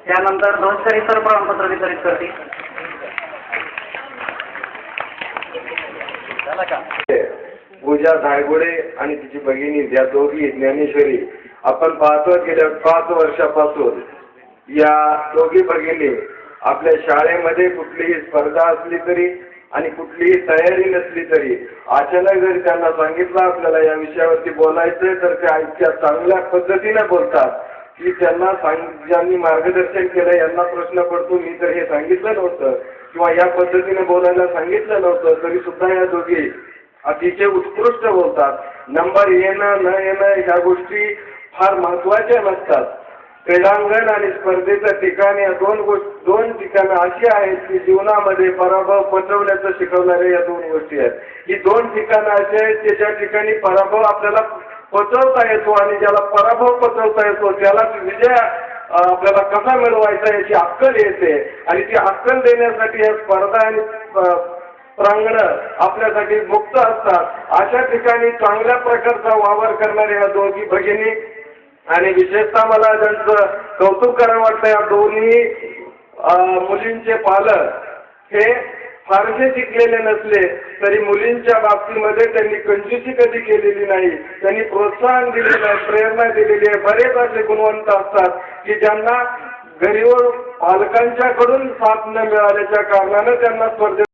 त्यानंतर दोनशे इतर प्रमाणपत्र वितरित करतील. पूजा धायगुडे आणि तिची भगिनी या दोघी ज्ञानेश्वरी आपण पाहतो गेल्या 5 वर्षापासून या दोघी भगिनी आपल्या शाळेमध्ये कुठलीही स्पर्धा असली तरी आणि कुठलीही तयारी नसली तरी अचानक जरी त्यांना सांगितलं आपल्याला या विषयावरती बोलायचंय तर त्या इतक्या चांगल्या पद्धतीने बोलतात की त्यांना ज्यांनी मार्गदर्शन केलं यांना प्रश्न पडतो मी तर हे सांगितलं नव्हतं किंवा या पद्धतीने बोलायला सांगितलं नव्हतं तरी सुद्धा या दोघी अतिशय उत्कृष्ट बोलतात. नंबर येणं न येणं ह्या गोष्टी फार महत्त्वाच्या नसतात. क्रीडांगण आणि स्पर्धेच्या ठिकाणी दोन ठिकाणं अशी आहेत की जीवनामध्ये पराभव पचवण्याचं शिकवणारे या 2 गोष्टी आहेत. ही 2 ठिकाणं अशी आहेत की ज्या ठिकाणी पराभव आपल्याला पचवता येतो आणि ज्याला पराभव पचवता येतो त्यालाच विजय आपल्याला कसा मिळवायचा याची अक्कल येते आणि ती अक्कल देण्यासाठी या स्पर्धा आणि प्रांगण आपल्यासाठी मुक्त असतात. अशा ठिकाणी चांगल्या प्रकारचा वावर करणाऱ्या या दोघी भगिनी आणि विशेषतः मला त्यांचं कौतुक करावं वाटतं या दोन्ही मुलींचे पालक हे फारसे शिकलेले नसले तरी मुलींच्या बाबतीमध्ये त्यांनी कंजूसी कधी केलेली नाही. त्यांनी प्रोत्साहन दिलेलं आहे, प्रेरणा दिलेली आहे. बरेच असे गुणवंत असतात की ज्यांना घरीवर पालकांच्याकडून साथ न मिळाल्याच्या कारणानं त्यांना स्पर्धेत